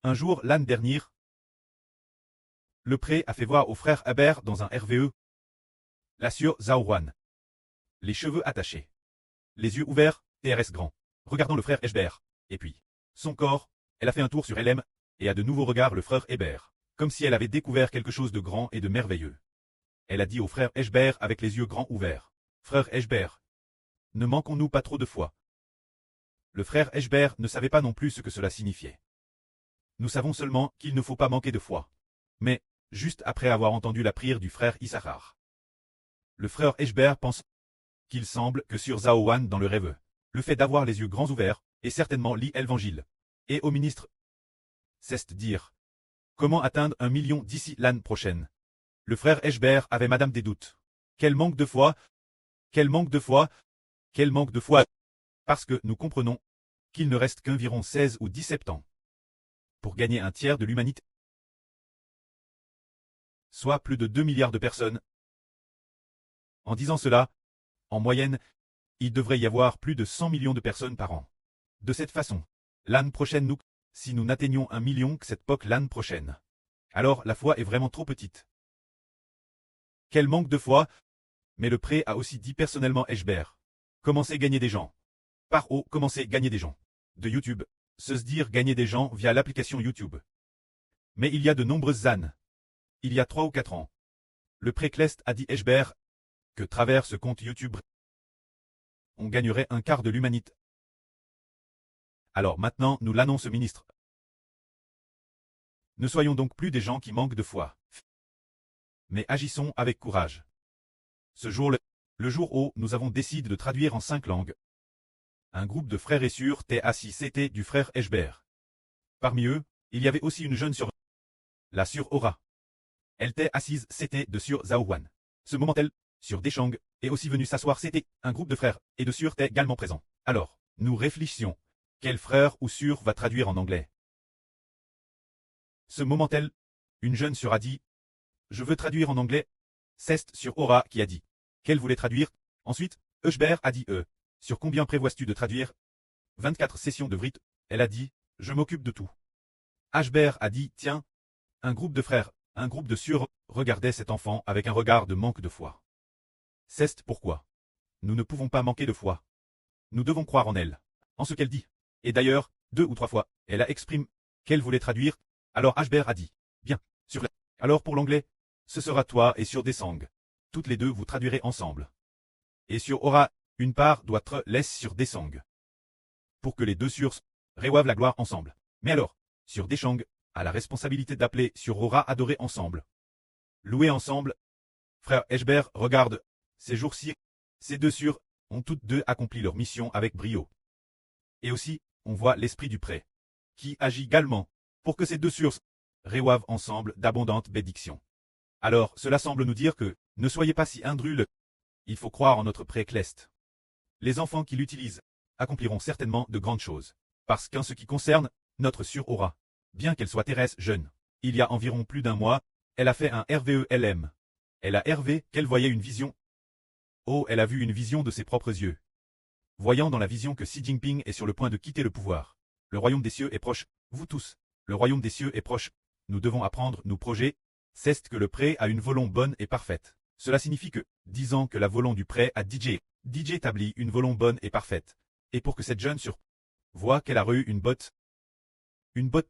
Un jour, l'âne dernier, le pré a fait voir au frère Hébert dans un RVE la sœur Zaourouane, les cheveux attachés, les yeux ouverts, TRS grand, regardant le frère Hébert, et puis, son corps, elle a fait un tour sur elle-même, et a de nouveaux regards le frère Hébert, comme si elle avait découvert quelque chose de grand et de merveilleux. Elle a dit au frère Hébert avec les yeux grands ouverts, « Frère Hébert, ne manquons-nous pas trop de foi ?» Le frère Hébert ne savait pas non plus ce que cela signifiait. Nous savons seulement qu'il ne faut pas manquer de foi. Mais, juste après avoir entendu la prière du frère Issachar, le frère Hébert pense qu'il semble que sur Zaouane dans le rêve, le fait d'avoir les yeux grands ouverts, et certainement lit l'évangile. Et au ministre, c'est dire, comment atteindre 1 million d'ici l'année prochaine. Le frère Hébert avait madame des doutes. Quel manque de foi, quel manque de foi, quel manque de foi, parce que nous comprenons qu'il ne reste qu'environ 16 ou 17 ans pour gagner un tiers de l'humanité, soit plus de 2 milliards de personnes. En disant cela, en moyenne, il devrait y avoir plus de 100 millions de personnes par an. De cette façon, l'année prochaine si nous n'atteignons 1 million que cette époque l'année prochaine, alors la foi est vraiment trop petite. Quel manque de foi. Mais le pré a aussi dit personnellement Hébert. Commencez à gagner des gens. Par où commencez à gagner des gens. De YouTube, se dire gagner des gens via l'application YouTube. Mais il y a de nombreuses années. Il y a 3 ou 4 ans. Le pré Clest a dit Hébert que travers ce compte YouTube, on gagnerait un quart de l'humanité. Alors maintenant, nous l'annonce ministre. Ne soyons donc plus des gens qui manquent de foi. Mais agissons avec courage. Ce jour, le jour où nous avons décidé de traduire en 5 langues. Un groupe de frères et sœurs t'est assis, c'était du frère Hébert. Parmi eux, il y avait aussi une jeune sœur, la sœur Aura. Elle t'est assise, c'était de sœur Zaouane. Ce moment-elle, sur Deschang, est aussi venu s'asseoir, c'était un groupe de frères et de sœurs t'est également présent. Alors, nous réfléchissions. Quel frère ou sœur va traduire en anglais? Ce moment-elle, une jeune sœur a dit, je veux traduire en anglais. C'est sur Aura qui a dit, qu'elle voulait traduire. Ensuite, Hébert a dit, sur combien prévois-tu de traduire? 24 sessions de Vrit. Elle a dit, je m'occupe de tout. Hébert a dit, tiens, un groupe de frères, un groupe de sœurs, regardait cet enfant avec un regard de manque de foi. C'est pourquoi nous ne pouvons pas manquer de foi. Nous devons croire en elle, en ce qu'elle dit. Et d'ailleurs, 2 ou 3 fois, elle a exprimé qu'elle voulait traduire. Alors Hébert a dit, bien, sur la... Alors pour l'anglais, ce sera toi et sur Desang. Toutes les deux vous traduirez ensemble. Et sur Aura, une part doit être laisse sur Desang. Pour que les deux sœurs reçoivent la gloire ensemble. Mais alors, sur Deschang, a la responsabilité d'appeler sur Aura adorer ensemble. Louer ensemble. Frère Hébert, regarde, ces jours-ci, ces deux sœurs ont toutes deux accompli leur mission avec brio. Et aussi, on voit l'esprit du pré, qui agit également, pour que ces deux sœurs reçoivent ensemble d'abondantes bénédictions. Alors, cela semble nous dire que, ne soyez pas si indrules, il faut croire en notre pré Clest. Les enfants qui l'utilisent accompliront certainement de grandes choses. Parce qu'en ce qui concerne notre sœur Aura, bien qu'elle soit Thérèse jeune, il y a environ plus d'un mois, elle a fait un RVELM. Elle a rêvé qu'elle voyait une vision. Oh, elle a vu une vision de ses propres yeux. Voyant dans la vision que Xi Jinping est sur le point de quitter le pouvoir. Le royaume des cieux est proche, vous tous. Le royaume des cieux est proche. Nous devons apprendre nos projets. C'est que le pré a une volonté bonne et parfaite. Cela signifie que, disant que la volonté du pré a DJ établit une volonté bonne et parfaite. Et pour que cette jeune sur voit qu'elle a eu une botte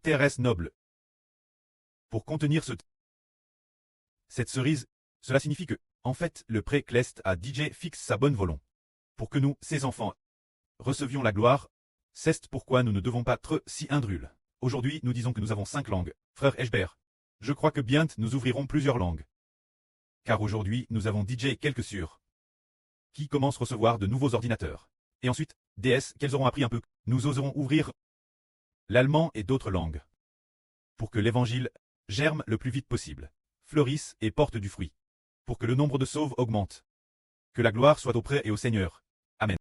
terrestre noble. Pour contenir cette cerise, cela signifie que, en fait, le pré Clest a DJ fixe sa bonne volonté. Pour que nous, ses enfants, recevions la gloire, c'est pourquoi nous ne devons pas être si indrules. Aujourd'hui, nous disons que nous avons 5 langues. Frère Hébert, je crois que bientôt nous ouvrirons plusieurs langues. Car aujourd'hui, nous avons DJ quelques sûrs qui commencent à recevoir de nouveaux ordinateurs. Et ensuite, DS qu'elles auront appris un peu, nous oserons ouvrir l'allemand et d'autres langues. Pour que l'évangile germe le plus vite possible, fleurisse et porte du fruit. Pour que le nombre de sauves augmente. Que la gloire soit au pré et au Seigneur.